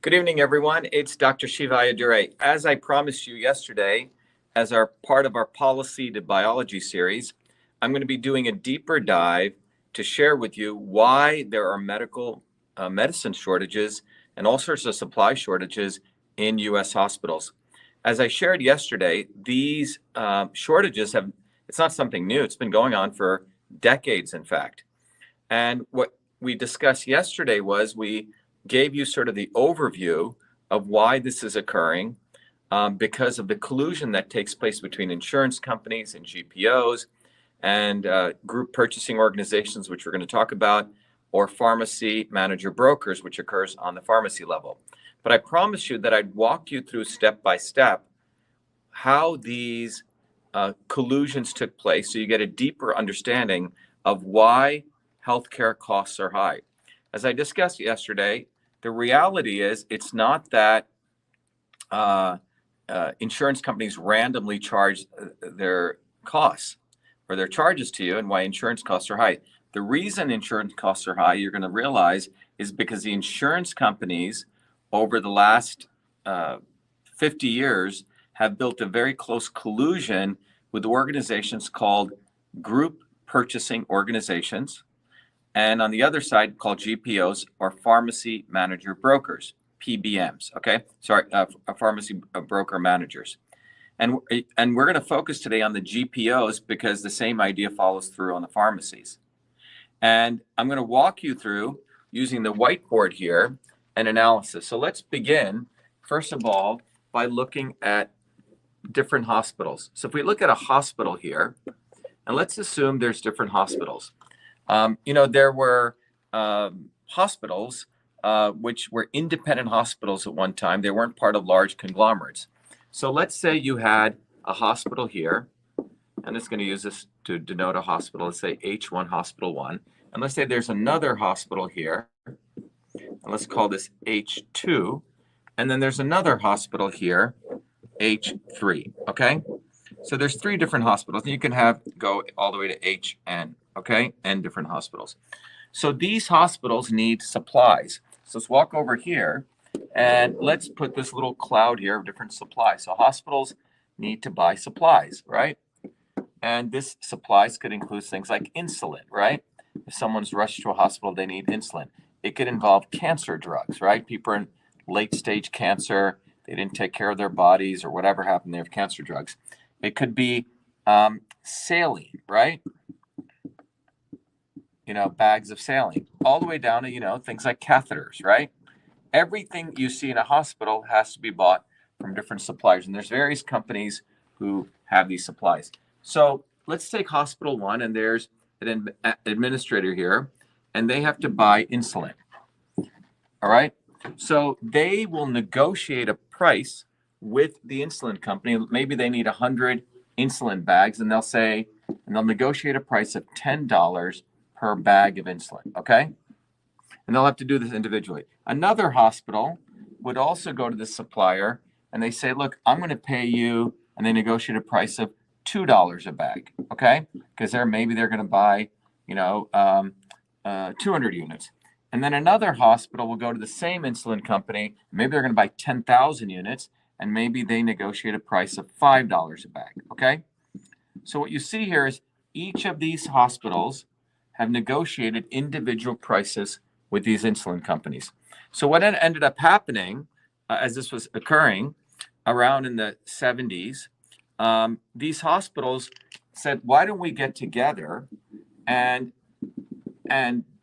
Good evening, everyone. It's Dr. Shiva. As I promised you yesterday, as our part of our Policy to Biology series, I'm going to be doing a deeper dive to share with you why there are medicine shortages and all sorts of supply shortages in U.S. hospitals. As I shared yesterday, these shortages it's not something new. It's been going on for decades, in fact. And what we discussed yesterday was we gave you sort of the overview of why this is occurring because of the collusion that takes place between insurance companies and GPOs and group purchasing organizations, which we're going to talk about, or pharmacy manager brokers, which occurs on the pharmacy level. But I promised you that I'd walk you through step by step how these collusions took place so you get a deeper understanding of why healthcare costs are high. As I discussed yesterday, the reality is it's not that insurance companies randomly charge their costs or their charges to you and why insurance costs are high. The reason insurance costs are high, you're going to realize, is because the insurance companies over the last 50 years have built a very close collusion with organizations called group purchasing organizations, and on the other side called GPOs, or pharmacy manager brokers, PBMs, pharmacy broker managers. And we're going to focus today on the GPOs because the same idea follows through on the pharmacies. And I'm going to walk you through, using the whiteboard here, an analysis. So let's begin, first of all, by looking at different hospitals. So if we look at a hospital here, and let's assume there's different hospitals. There were hospitals which were independent hospitals at one time. They weren't part of large conglomerates. So let's say you had a hospital here. I'm just going to use this to denote a hospital. Let's say H1 Hospital 1. And let's say there's another hospital here. And let's call this H2. And then there's another hospital here, H3. Okay? So there's three different hospitals. And you can go all the way to HN. Okay, and different hospitals. So these hospitals need supplies. So let's walk over here and let's put this little cloud here of different supplies. So hospitals need to buy supplies, right? And this supplies could include things like insulin, right? If someone's rushed to a hospital, they need insulin. It could involve cancer drugs, right? People in late stage cancer, they didn't take care of their bodies or whatever happened, they have cancer drugs. It could be saline, right? Bags of saline, all the way down to, things like catheters, right? Everything you see in a hospital has to be bought from different suppliers. And there's various companies who have these supplies. So let's take hospital one, and there's an administrator here, and they have to buy insulin. All right. So they will negotiate a price with the insulin company. Maybe they need 100 insulin bags, and they'll negotiate a price of $10 per bag of insulin, okay? And they'll have to do this individually. Another hospital would also go to the supplier and they say, look, I'm going to pay you, and they negotiate a price of $2 a bag, okay? Because maybe they're going to buy, 200 units. And then another hospital will go to the same insulin company. Maybe they're going to buy 10,000 units, and maybe they negotiate a price of $5 a bag, okay? So what you see here is each of these hospitals have negotiated individual prices with these insulin companies. So what ended up happening as this was occurring around in the 70s, these hospitals said, why don't we get together and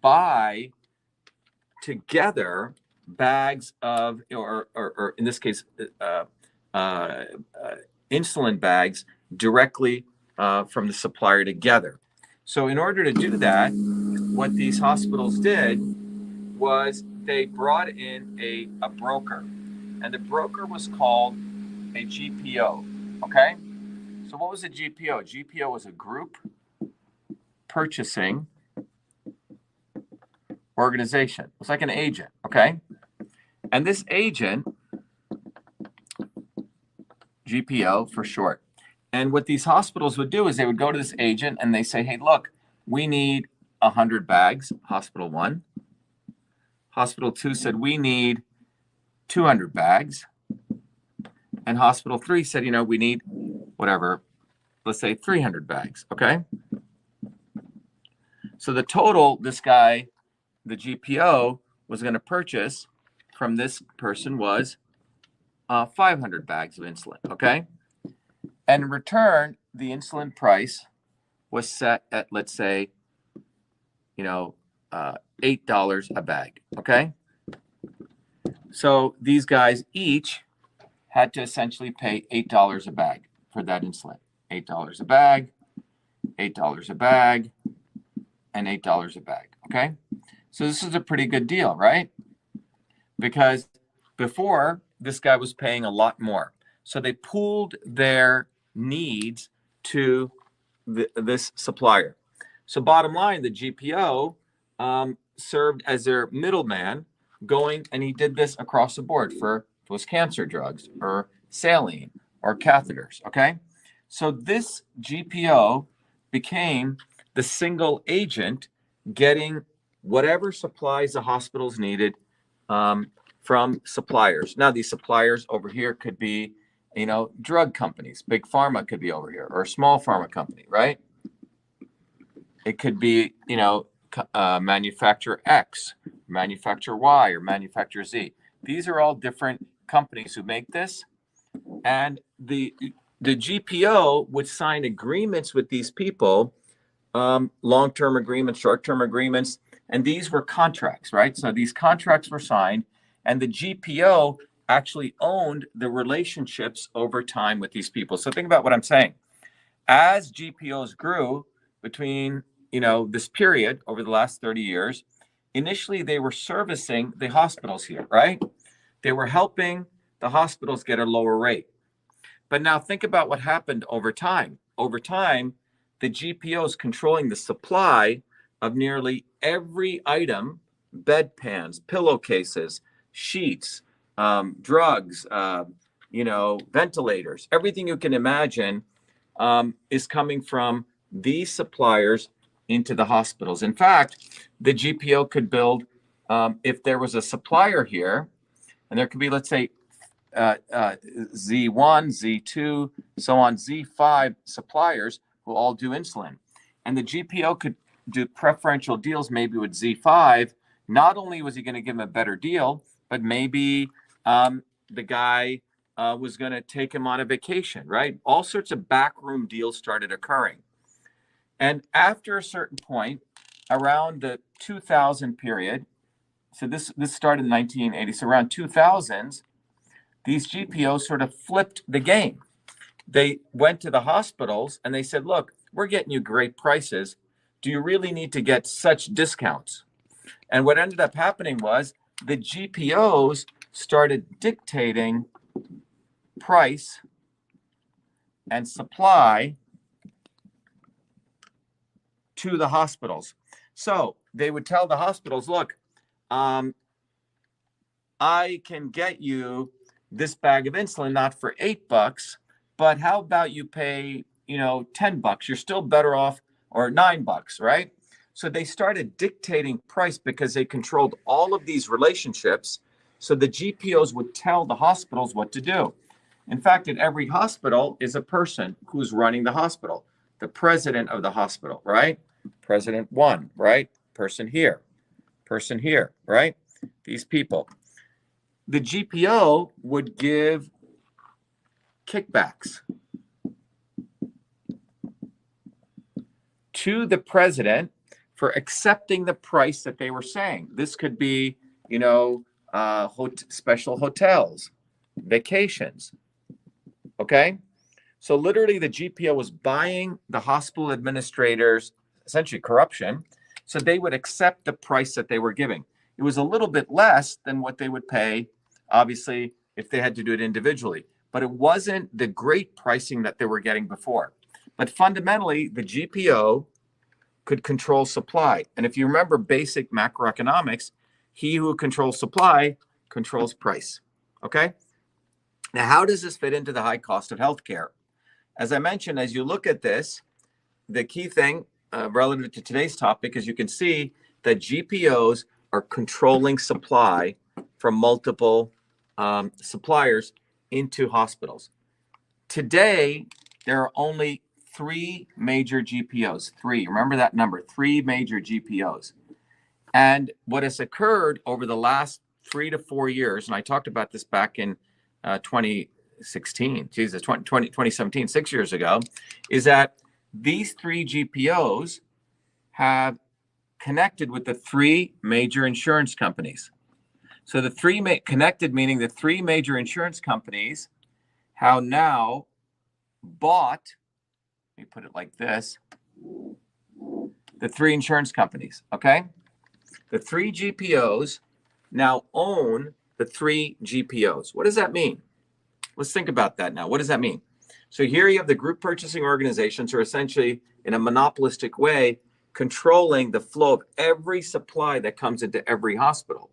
buy together bags of, or in this case, insulin bags directly from the supplier together. So in order to do that, what these hospitals did was they brought in a broker, and the broker was called a GPO, okay? So what was a GPO? A GPO was a group purchasing organization. It's like an agent, okay? And this agent, GPO for short, and what these hospitals would do is they would go to this agent and they say, hey, look, we need 100 bags, hospital 1. Hospital 2 said, we need 200 bags. And hospital 3 said, we need whatever, let's say 300 bags, okay? So the total, this guy, the GPO, was going to purchase from this person was 500 bags of insulin, okay? And in return, the insulin price was set at, let's say, $8 a bag, okay? So these guys each had to essentially pay $8 a bag for that insulin. $8 a bag, $8 a bag, and $8 a bag, okay? So this is a pretty good deal, right? Because before, this guy was paying a lot more. So they pooled their needs to this supplier. So bottom line, the GPO served as their middleman going, and he did this across the board for those cancer drugs or saline or catheters, okay? So this GPO became the single agent getting whatever supplies the hospitals needed from suppliers. Now, these suppliers over here could be, drug companies. Big pharma could be over here, or a small pharma company, right? It could be, manufacturer X, manufacturer Y, or manufacturer Z. These are all different companies who make this. And the GPO would sign agreements with these people, long-term agreements, short-term agreements, and these were contracts, right? So these contracts were signed, and the GPO actually owned the relationships over time with these people. So think about what I'm saying. As GPOs grew between, this period over the last 30 years, initially they were servicing the hospitals here, right? They were helping the hospitals get a lower rate. But now think about what happened over time. Over time, the GPOs controlling the supply of nearly every item, bedpans, pillowcases, sheets, drugs, ventilators, everything you can imagine is coming from these suppliers into the hospitals. In fact, the GPO could build, if there was a supplier here, and there could be, let's say, Z1, Z2, so on, Z5 suppliers who all do insulin. And the GPO could do preferential deals maybe with Z5. Not only was he going to give him a better deal, but maybe the guy was going to take him on a vacation, right? All sorts of backroom deals started occurring. And after a certain point, around the 2000 period, so this started in 1980, so around 2000s, these GPOs sort of flipped the game. They went to the hospitals and they said, look, we're getting you great prices. Do you really need to get such discounts? And what ended up happening was the GPOs started dictating price and supply to the hospitals. So they would tell the hospitals, look, I can get you this bag of insulin, not for $8, but how about you pay, $10? You're still better off, or $9, right? So they started dictating price because they controlled all of these relationships. So the GPOs would tell the hospitals what to do. In fact, in every hospital is a person who's running the hospital, the president of the hospital, right? President 1, right? Person here, right? These people. The GPO would give kickbacks to the president for accepting the price that they were saying. This could be, special hotels, vacations. Okay? So literally the GPO was buying the hospital administrators, essentially corruption, so they would accept the price that they were giving. It was a little bit less than what they would pay, obviously, if they had to do it individually. But it wasn't the great pricing that they were getting before. But fundamentally, the GPO could control supply. And if you remember basic macroeconomics, he who controls supply controls price. Okay? Now, how does this fit into the high cost of healthcare? As I mentioned, as you look at this, the key thing relative to today's topic is you can see that GPOs are controlling supply from multiple suppliers into hospitals. Today, there are only 3 major GPOs. 3, remember that number, 3 major GPOs. And what has occurred over the last 3 to 4 years, and I talked about this back in 2017, 6 years ago, is that these 3 GPOs have connected with the 3 major insurance companies. So the 3 connected, meaning the 3 major insurance companies have now bought, let me put it like this, the 3 insurance companies, okay? The 3 GPOs now own the 3 GPOs. What does that mean? Let's think about that now. What does that mean? So here you have the group purchasing organizations who are essentially, in a monopolistic way, controlling the flow of every supply that comes into every hospital.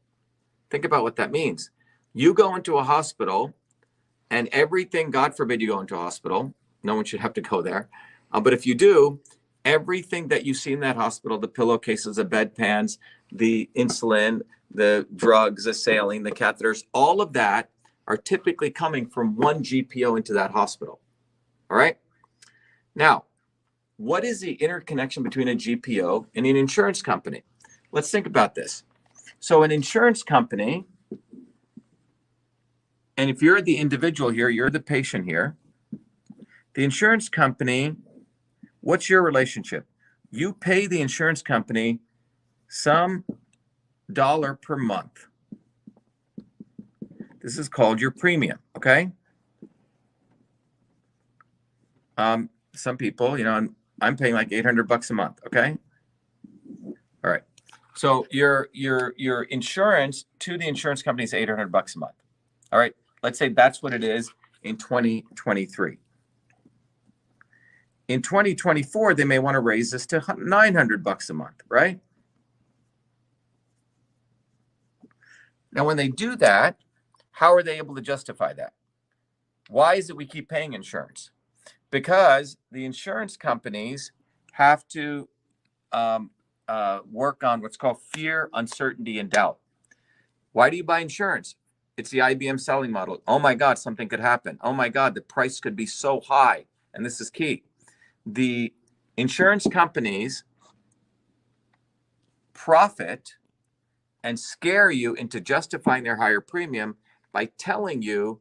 Think about what that means. You go into a hospital and everything, God forbid you go into a hospital, no one should have to go there. But if you do, everything that you see in that hospital, the pillowcases, the bedpans, the insulin, the drugs, the saline, the catheters, all of that are typically coming from one GPO into that hospital. All right. Now, what is the interconnection between a GPO and an insurance company? Let's think about this. So an insurance company, and if you're the individual here, you're the patient here, the insurance company, what's your relationship? You pay the insurance company some dollar per month. This is called your premium, okay? Some people, you know, I'm paying like $800 a month, okay? All right. So your insurance to the insurance company is $800 a month. All right. Let's say that's what it is in 2023. In 2024, they may want to raise this to $900 a month, right? Now, when they do that, how are they able to justify that? Why is it we keep paying insurance? Because the insurance companies have to work on what's called fear, uncertainty, and doubt. Why do you buy insurance? It's the IBM selling model. Oh my God, something could happen. Oh my God, the price could be so high. And this is key. The insurance companies profit and scare you into justifying their higher premium by telling you,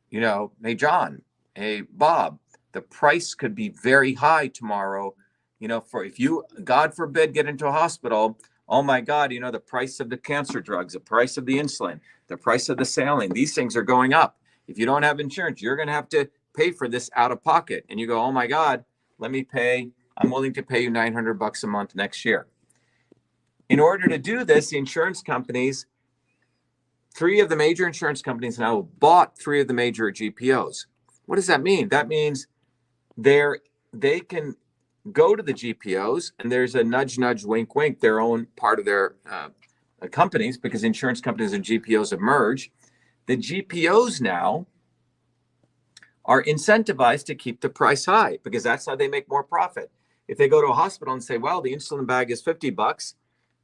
you know, hey, John, hey, Bob, the price could be very high tomorrow. You know, for if you, God forbid, get into a hospital, oh my God, you know, the price of the cancer drugs, the price of the insulin, the price of the saline, these things are going up. If you don't have insurance, you're going to have to pay for this out of pocket. And you go, oh my God, let me pay, I'm willing to pay you $900 a month next year. In order to do this, the insurance companies, 3 of the major insurance companies now bought 3 of the major GPOs. What does that mean? That means they can go to the GPOs, and there's a nudge, nudge, wink, wink, their own part of their companies, because insurance companies and GPOs have merged. The GPOs now are incentivized to keep the price high because that's how they make more profit. If they go to a hospital and say, well, the insulin bag is $50,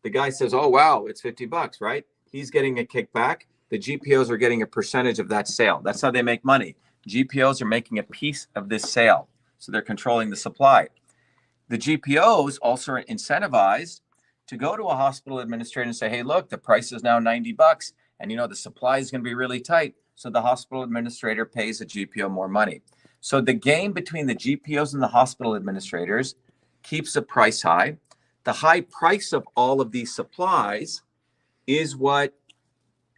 the guy says, oh, wow, it's $50, right? He's getting a kickback. The GPOs are getting a percentage of that sale. That's how they make money. GPOs are making a piece of this sale. So they're controlling the supply. The GPOs also are incentivized to go to a hospital administrator and say, hey, look, the price is now $90 and, you know, the supply is going to be really tight. So the hospital administrator pays the GPO more money. So the game between the GPOs and the hospital administrators keeps the price high. The high price of all of these supplies is what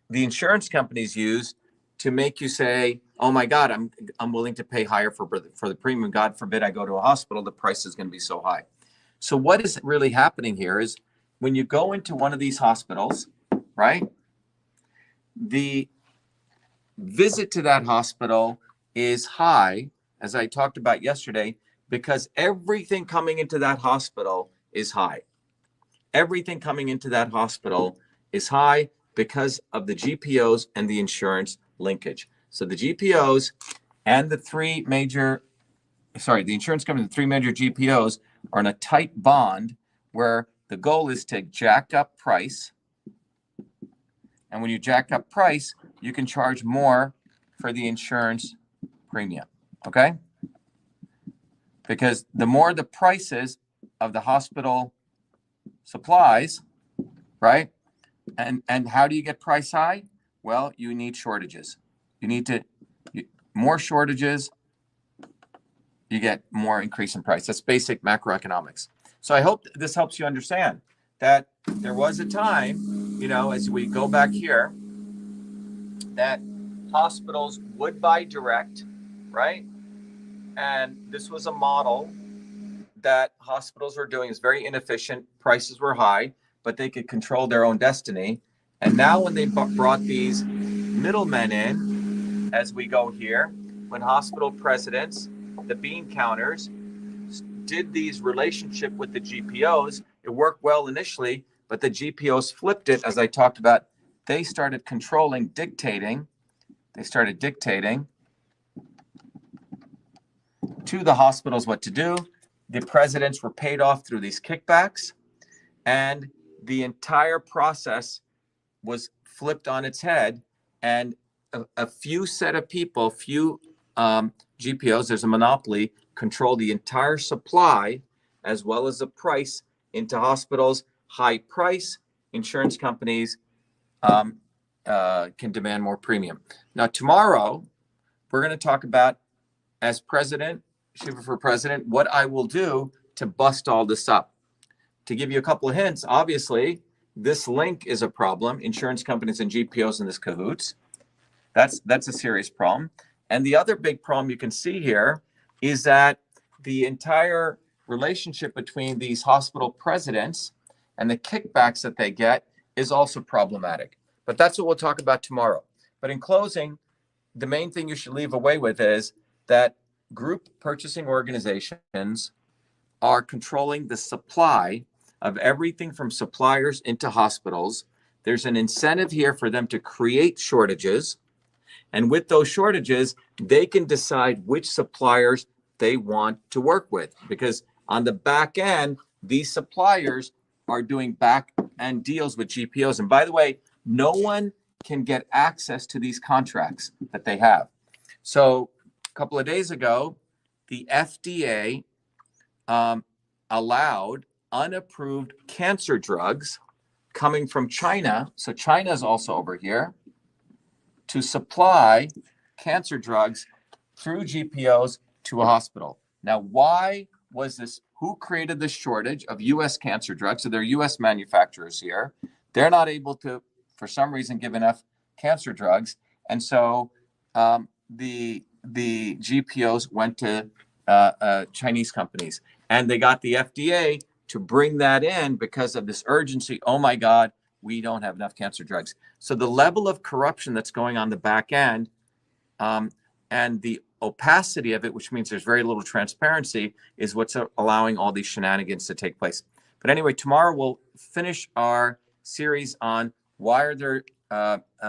the insurance companies use to make you say, oh my God, I'm willing to pay higher for the premium. God forbid I go to a hospital, the price is going to be so high. So what is really happening here is when you go into one of these hospitals, right, the visit to that hospital is high, as I talked about yesterday, because everything coming into that hospital is high. Everything coming into that hospital is high because of the GPOs and the insurance linkage. So the GPOs and the 3 major, the insurance company, the 3 major GPOs are in a tight bond where the goal is to jack up price And when you jack up price, you can charge more for the insurance premium, okay? Because the more the prices of the hospital supplies, right? And how do you get price high? Well, you need shortages. You need more shortages, you get more increase in price. That's basic macroeconomics. So I hope this helps you understand that there was a time, you know, as we go back here, that hospitals would buy direct, right? And this was a model that hospitals were doing. Is very inefficient. Prices were high, but they could control their own destiny. And now when they brought these middlemen in, as we go here, when hospital presidents, the bean counters, did these relationship with the GPOs, it worked well initially, but the GPOs flipped it, as I talked about. They started controlling, dictating. They started dictating to the hospitals what to do. The presidents were paid off through these kickbacks, and the entire process was flipped on its head. And a few set of people, GPOs, there's a monopoly, control the entire supply as well as the price into hospitals. High price, insurance companies can demand more premium. Now, tomorrow, we're going to talk about, as president, Shiva for president, what I will do to bust all this up. To give you a couple of hints, obviously, this link is a problem. Insurance companies and GPOs in this cahoots. That's a serious problem. And the other big problem you can see here is that the entire relationship between these hospital presidents and the kickbacks that they get is also problematic. But that's what we'll talk about tomorrow. But in closing, the main thing you should leave away with is that group purchasing organizations are controlling the supply of everything from suppliers into hospitals. There's an incentive here for them to create shortages. And with those shortages, they can decide which suppliers they want to work with. Because on the back end, these suppliers are doing back end deals with GPOs. And by the way, no one can get access to these contracts that they have. So a couple of days ago, the FDA allowed unapproved cancer drugs coming from China. So China is also over here to supply cancer drugs through GPOs to a hospital. Now, why was this? Who created this shortage of U.S. cancer drugs? So they're U.S. manufacturers here. They're not able to, for some reason, give enough cancer drugs. And so the GPOs went to Chinese companies, and they got the FDA to bring that in because of this urgency. Oh my God, we don't have enough cancer drugs. So the level of corruption that's going on the back end and the opacity of it, which means there's very little transparency, is what's allowing all these shenanigans to take place. But anyway, tomorrow we'll finish our series on why are there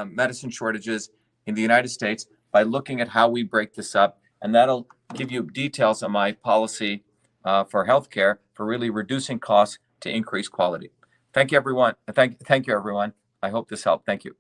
medicine shortages in the United States by looking at how we break this up. And that'll give you details on my policy for healthcare for really reducing costs to increase quality. Thank you, everyone. Thank you, everyone. I hope this helped. Thank you.